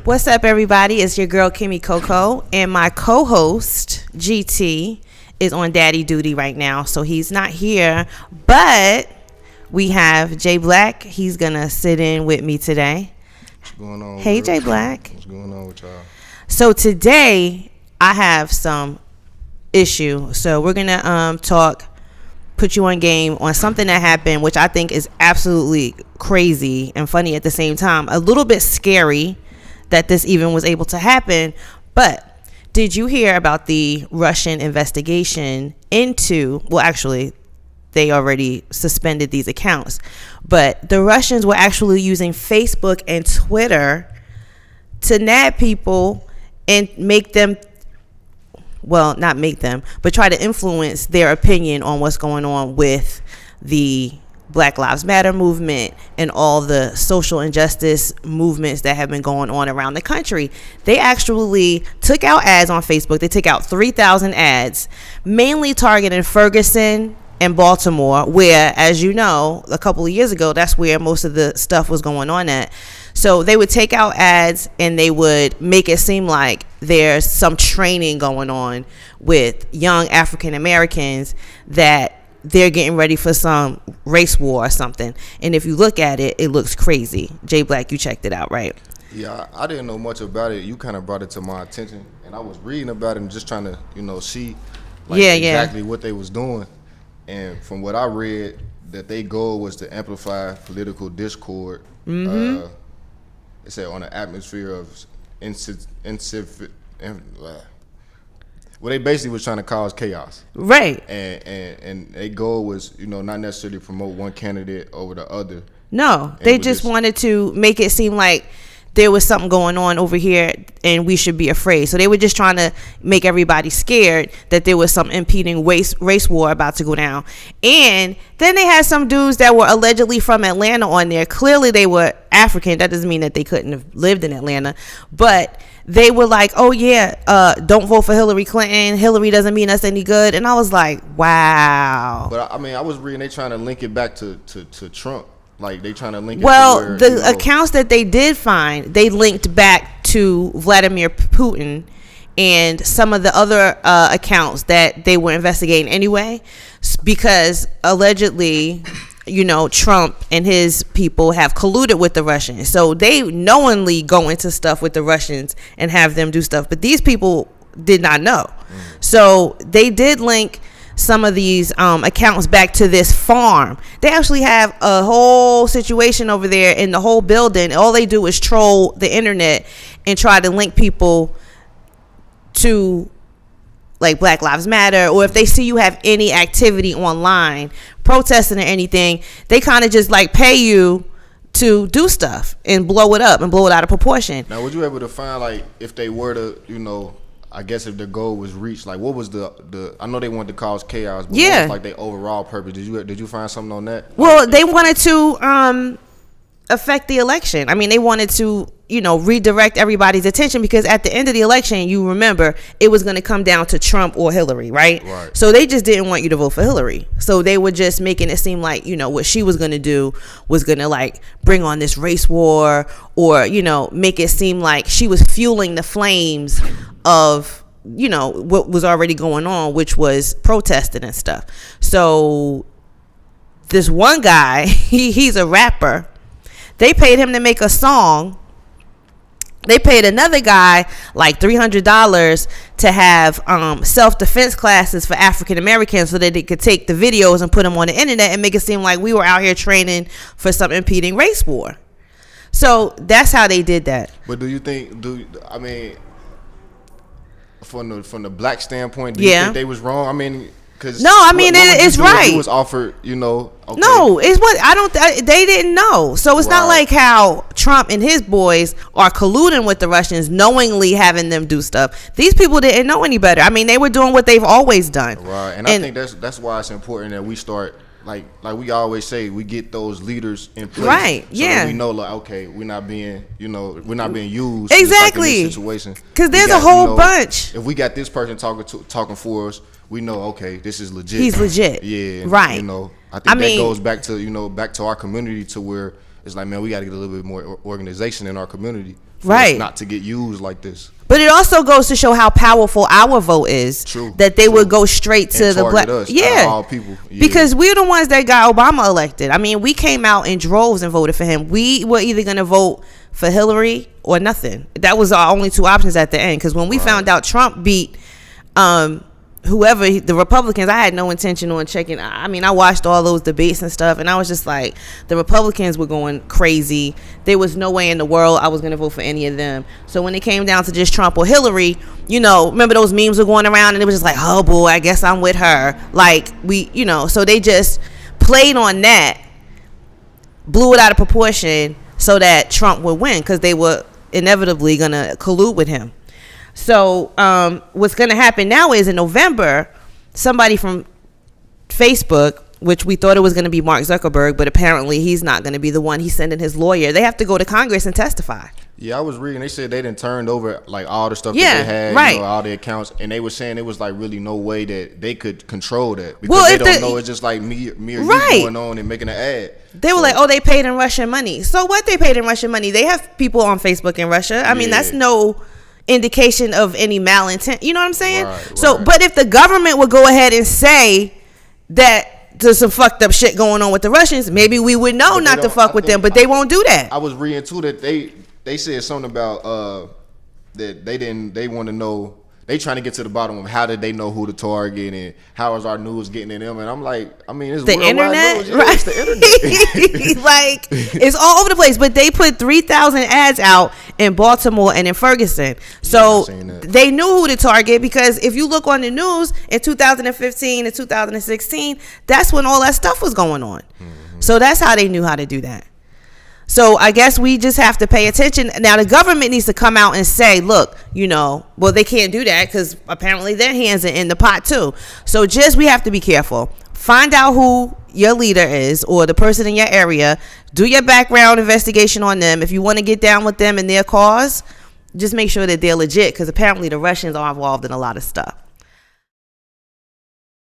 What's up, everybody? It's your girl, Kymmy Cocoa, and my co-host, GT, is on daddy duty right now, so he's not here, but we have Jay Black. He's going to sit in with me today. What's going on? Hey, Jay Black. What's going on with y'all? So today, I have some issue. So we're going to put you on game on something that happened, which I think is absolutely crazy and funny at the same time. A little bit scary that this even was able to happen. But did you hear about the Russian investigation into, well, actually, they already suspended these accounts, but the Russians were actually using Facebook and Twitter to nab people and make them, well, not make them, but try to influence their opinion on what's going on with the Black Lives Matter movement and all the social injustice movements that have been going on around the country. They actually took out ads on Facebook. They took out 3,000 ads, mainly targeting Ferguson and Baltimore, where, as you know, a couple of years ago, that's where most of the stuff was going on at. So they would take out ads and they would make it seem like there's some training going on with young African Americans, that they're getting ready for some race war or something. And if you look at it, it looks crazy. Jay Black, you checked it out, right? Yeah, I didn't know much about it. You kind of brought it to my attention, and I was reading about it and just trying to, see exactly what they was doing. And from what I read, that their goal was to amplify political discord. It said on an atmosphere of well, they basically was trying to cause chaos, right? And their goal was, not necessarily promote one candidate over the other. No, they just wanted to make it seem like there was something going on over here and we should be afraid. So they were just trying to make everybody scared that there was some impeding race war about to go down. And then they had some dudes that were allegedly from Atlanta on there. Clearly they were African. That doesn't mean that they couldn't have lived in Atlanta, but they were like, oh yeah, don't vote for Hillary Clinton. Hillary doesn't mean us any good. And I was like, wow. But I was reading, they trying to link it back to Trump. Like, they trying to link it to where, the accounts that they did find, they linked back to Vladimir Putin and some of the other accounts that they were investigating anyway, because allegedly, Trump and his people have colluded with the Russians. So they knowingly go into stuff with the Russians and have them do stuff. But these people did not know. So they did link some of these accounts back to this farm. They actually have a whole situation over there in the whole building. All they do is troll the internet and try to link people to like Black Lives Matter, or if they see you have any activity online, protesting or anything, they kind of just like pay you to do stuff and blow it up and blow it out of proportion. Now, would you able to find, like, if they were to, I guess if the goal was reached, like, what was the I know they wanted to cause chaos, but what was, like, their overall purpose? Did you find something on that? Well, they wanted to affect the election. I mean, they wanted to, redirect everybody's attention, because at the end of the election, you remember, it was going to come down to Trump or Hillary, right? So they just didn't want you to vote for Hillary. So they were just making it seem like, what she was going to do was going to, like, bring on this race war, or, make it seem like she was fueling the flames of, what was already going on, which was protesting and stuff. So this one guy, he's a rapper. They paid him to make a song. They paid another guy like $300 to have self-defense classes for African Americans, so that they could take the videos and put them on the internet and make it seem like we were out here training for some impeding race war. So that's how they did that. But do you think? From the black standpoint, do you think they was wrong? I mean, it's right. It was offered, okay. No, it's what I don't. They didn't know, so it's not like how Trump and his boys are colluding with the Russians, knowingly having them do stuff. These people didn't know any better. I mean, they were doing what they've always done. Right, and I think that's why it's important that we start. Like we always say, we get those leaders in place, right? So that we know, like, okay, we're not being used exactly like in this situation. Because there's a whole bunch. If we got this person talking for us, we know, okay, this is legit. He's legit. Yeah, right. I think that goes back to back to our community, to where it's like, man, we got to get a little bit more organization in our community, right? Not to get used like this. But it also goes to show how powerful our vote is. True. That they would go straight to the black. Us, all people. Yeah. Because we're the ones that got Obama elected. I mean, we came out in droves and voted for him. We were either going to vote for Hillary or nothing. That was our only two options at the end. Because when we found out Trump beat whoever, the Republicans, I had no intention on checking. I mean, I watched all those debates and stuff, and I was just like, the Republicans were going crazy. There was no way in the world I was going to vote for any of them. So when it came down to just Trump or Hillary, you know, remember those memes were going around, and it was just like, oh boy, I guess I'm with her. Like, so they just played on that, blew it out of proportion so that Trump would win, because they were inevitably going to collude with him. So what's going to happen now is in November, somebody from Facebook, which we thought it was going to be Mark Zuckerberg, but apparently he's not going to be the one. He's sending his lawyer. They have to go to Congress and testify. Yeah, I was reading. They said they didn't turned over like all the stuff that they had, right. All the accounts, and they were saying it was like really no way that they could control that, because they don't know. It's just like me or you going on and making an ad. They were like, oh, they paid in Russian money. So what? They paid in Russian money. They have people on Facebook in Russia. I mean, that's no indication of any malintent. You know what I'm saying? Right, so, right. But if the government would go ahead and say that there's some fucked up shit going on with the Russians, maybe we would know not to fuck with them, but they won't do that. I was reading too that they said something about that they want to know. They trying to get to the bottom of how did they know who to target and how is our news getting in them. And I'm like, I mean, it's the internet, news. Yeah, right? It's the internet. Like, it's all over the place. But they put 3,000 ads out in Baltimore and in Ferguson. So they knew who to target, because if you look on the news in 2015 and 2016, that's when all that stuff was going on. Mm-hmm. So that's how they knew how to do that. So I guess we just have to pay attention. Now, the government needs to come out and say, look, well, they can't do that because apparently their hands are in the pot too. So we have to be careful. Find out who your leader is or the person in your area. Do your background investigation on them. If you want to get down with them and their cause, just make sure that they're legit, because apparently the Russians are involved in a lot of stuff.